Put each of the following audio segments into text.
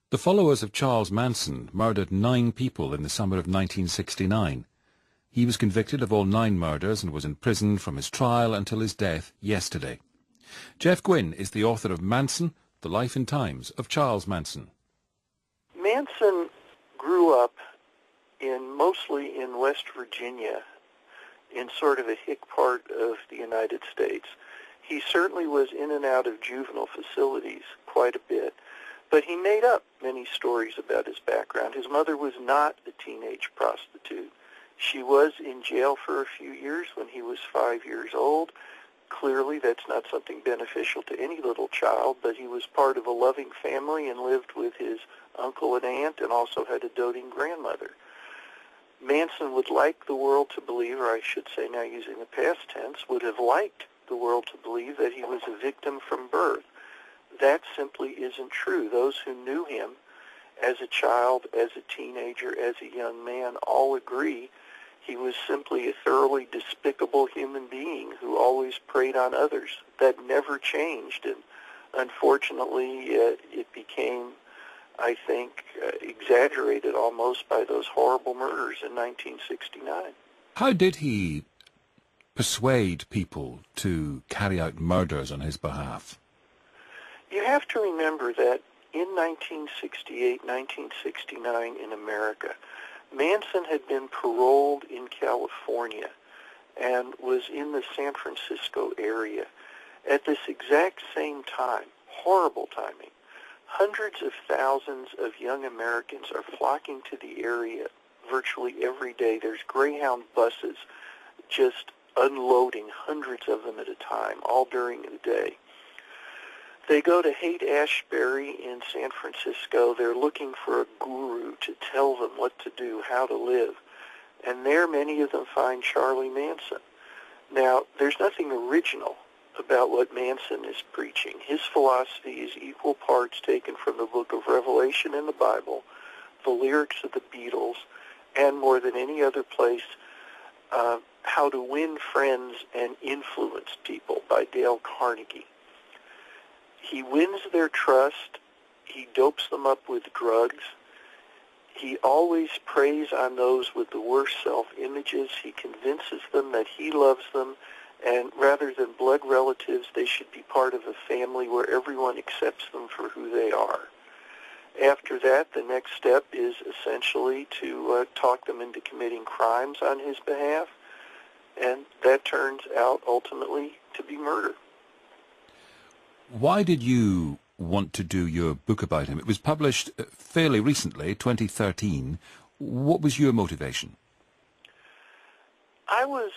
The followers of Charles Manson murdered 9 people in the summer of 1969. He was convicted of all 9 murders and was imprisoned from his trial until his death yesterday. Jeff Gwynne is the author of Manson, The Life and Times of Charles Manson. Manson grew up mostly in West Virginia, in sort of a hick part of the United States. He certainly was in and out of juvenile facilities quite a bit, but he made up many stories about his background. His mother was not a teenage prostitute. She was in jail for a few years when he was 5 years old. Clearly, that's not something beneficial to any little child, but he was part of a loving family and lived with his uncle and aunt and also had a doting grandmother. Manson would like the world to believe, or I should say now using the past tense, would have liked the world to believe that he was a victim from birth. That simply isn't true. Those who knew him as a child, as a teenager, as a young man all agree he was simply a thoroughly despicable human being who always preyed on others. That never changed, and unfortunately it became, I think, exaggerated almost by those horrible murders in 1969. How did he persuade people to carry out murders on his behalf? You have to remember that in 1968, 1969 in America, Manson had been paroled in California and was in the San Francisco area. At this exact same time, horrible timing, hundreds of thousands of young Americans are flocking to the area virtually every day. There's Greyhound buses just unloading, hundreds of them at a time, all during the day. They go to Haight-Ashbury in San Francisco. They're looking for a guru to tell them what to do, how to live. And there, many of them find Charlie Manson. Now, there's nothing original about what Manson is preaching. His philosophy is equal parts taken from the book of Revelation in the Bible, the lyrics of the Beatles, and more than any other place, How to Win Friends and Influence People by Dale Carnegie. He wins their trust. He dopes them up with drugs. He always preys on those with the worst self-images. He convinces them that he loves them, and rather than blood relatives, they should be part of a family where everyone accepts them for who they are. After that, the next step is essentially to talk them into committing crimes on his behalf, and that turns out ultimately to be murder. Why did you want to do your book about him? It was published fairly recently, 2013. What was your motivation? I was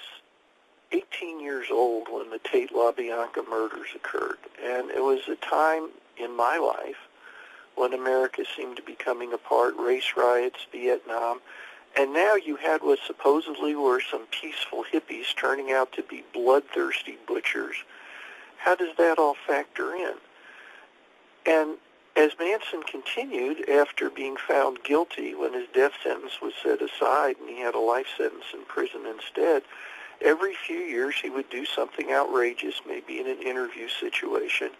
18 years old when the Tate LaBianca murders occurred, and it was a time in my life when America seemed to be coming apart, race riots, Vietnam, and now you had what supposedly were some peaceful hippies turning out to be bloodthirsty butchers. How does that all factor in? And as Manson continued, after being found guilty when his death sentence was set aside and he had a life sentence in prison instead, every few years he would do something outrageous, maybe in an interview situation,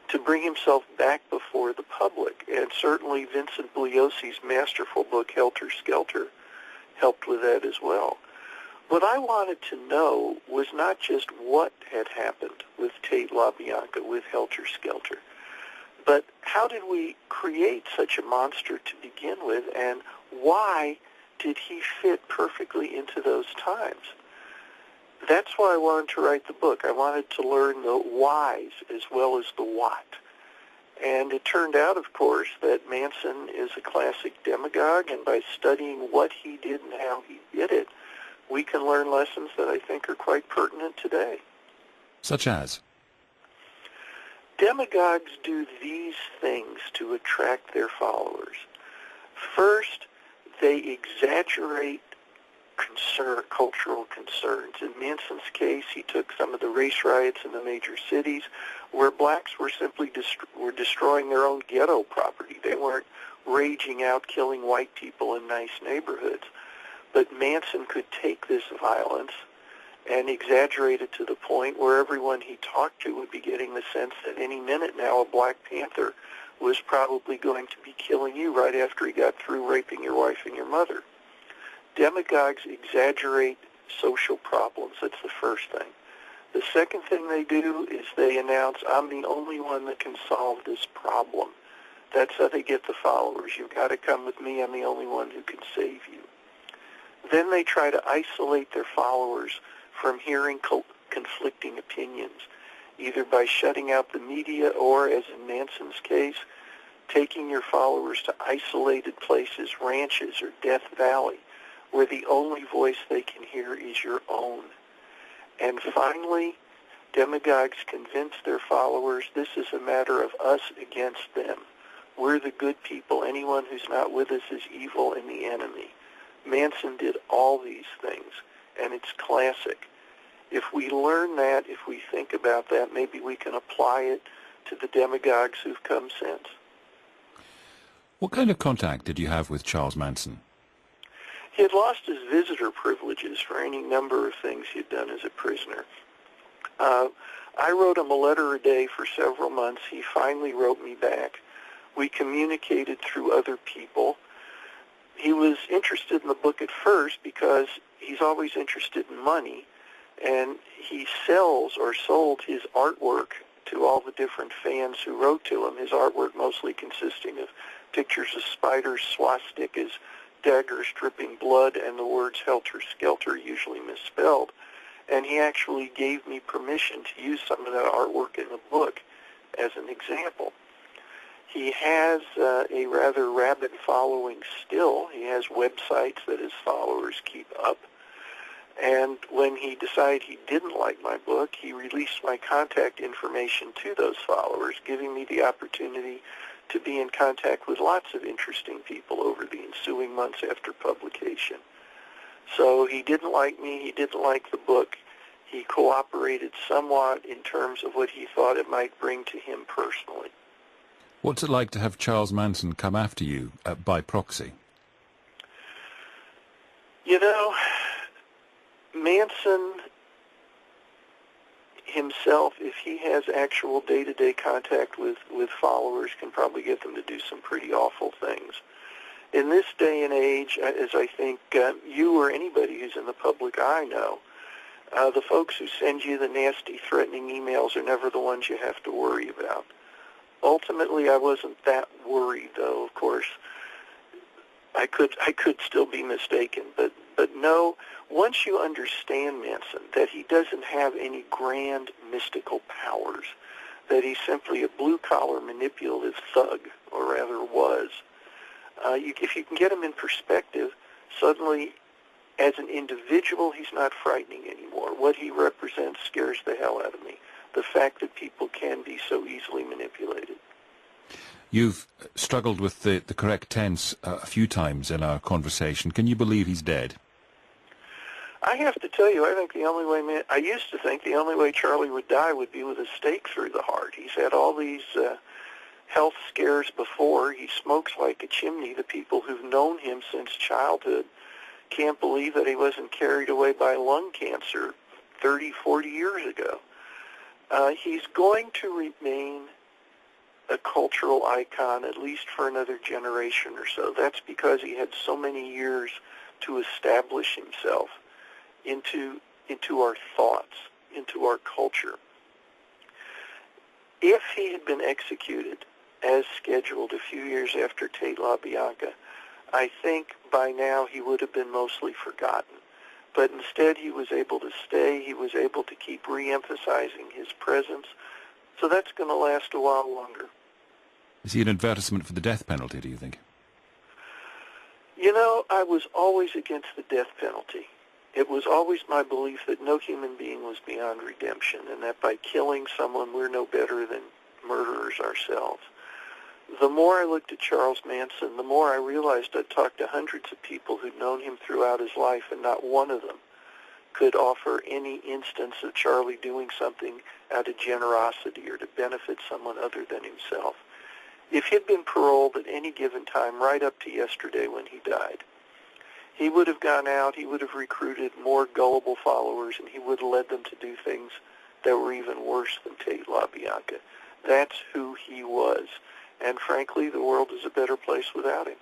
to bring himself back before the public. And certainly Vincent Bugliosi's masterful book, Helter Skelter, helped with that as well. What I wanted to know was not just what had happened with Tate LaBianca, with Helter Skelter, but how did we create such a monster to begin with, and why did he fit perfectly into those times? That's why I wanted to write the book. I wanted to learn the whys as well as the what. And it turned out, of course, that Manson is a classic demagogue, and by studying what he did and how he did it, we can learn lessons that I think are quite pertinent today. Such as? Demagogues do these things to attract their followers. First, they exaggerate cultural concerns. In Manson's case, he took some of the race riots in the major cities where blacks were simply destroying their own ghetto property. They weren't raging out, killing white people in nice neighborhoods. But Manson could take this violence and exaggerate it to the point where everyone he talked to would be getting the sense that any minute now a Black Panther was probably going to be killing you right after he got through raping your wife and your mother. Demagogues exaggerate social problems. That's the first thing. The second thing they do is they announce, I'm the only one that can solve this problem. That's how they get the followers. You've got to come with me. I'm the only one who can save you. Then they try to isolate their followers from hearing conflicting opinions, either by shutting out the media or, as in Manson's case, taking your followers to isolated places, ranches or Death Valley, where the only voice they can hear is your own. And finally, demagogues convince their followers this is a matter of us against them. We're the good people. Anyone who's not with us is evil and the enemy. Manson did all these things, and it's classic. If we learn that, if we think about that, maybe we can apply it to the demagogues who've come since. What kind of contact did you have with Charles Manson? He had lost his visitor privileges for any number of things he'd done as a prisoner. I wrote him a letter a day for several months. He finally wrote me back. We communicated through other people. He was interested in the book at first because he's always interested in money, and he sells or sold his artwork to all the different fans who wrote to him, his artwork mostly consisting of pictures of spiders, swastikas, daggers dripping blood, and the words helter-skelter, usually misspelled. And he actually gave me permission to use some of that artwork in the book as an example. He has a rather rabid following still. He has websites that his followers keep up. And when he decided he didn't like my book, he released my contact information to those followers, giving me the opportunity to be in contact with lots of interesting people over the ensuing months after publication. So he didn't like me, he didn't like the book. He cooperated somewhat in terms of what he thought it might bring to him personally. What's it like to have Charles Manson come after you by proxy? You know, Manson himself, if he has actual day-to-day contact with followers, can probably get them to do some pretty awful things. In this day and age, as I think you or anybody who's in the public eye know, the folks who send you the nasty, threatening emails are never the ones you have to worry about. Ultimately, I wasn't that worried, though. Of course, I could still be mistaken, but no. Once you understand Manson, that he doesn't have any grand mystical powers, that he's simply a blue-collar manipulative thug, or rather was, if you can get him in perspective, suddenly, as an individual, he's not frightening anymore. What he represents scares the hell out of me. The fact that people can be so easily manipulated. You've struggled with the correct tense a few times in our conversation. Can you believe he's dead? I have to tell you, I think the only way, I used to think the only way Charlie would die would be with a stake through the heart. He's had all these health scares before. He smokes like a chimney. The people who've known him since childhood can't believe that he wasn't carried away by lung cancer 30, 40 years ago. He's going to remain a cultural icon at least for another generation or so. That's because he had so many years to establish himself into our thoughts, into our culture. If he had been executed as scheduled a few years after Tate LaBianca, I think by now he would have been mostly forgotten. But instead he was able to stay, he was able to keep re-emphasizing his presence, so that's going to last a while longer. Is he an advertisement for the death penalty, do you think? You know, I was always against the death penalty. It was always my belief that no human being was beyond redemption, and that by killing someone we're no better than murderers ourselves. The more I looked at Charles Manson, the more I realized I'd talked to hundreds of people who'd known him throughout his life, and not one of them could offer any instance of Charlie doing something out of generosity or to benefit someone other than himself. If he'd been paroled at any given time, right up to yesterday when he died, he would have gone out, he would have recruited more gullible followers, and he would have led them to do things that were even worse than Tate LaBianca. That's who he was. and frankly, the world is a better place without him.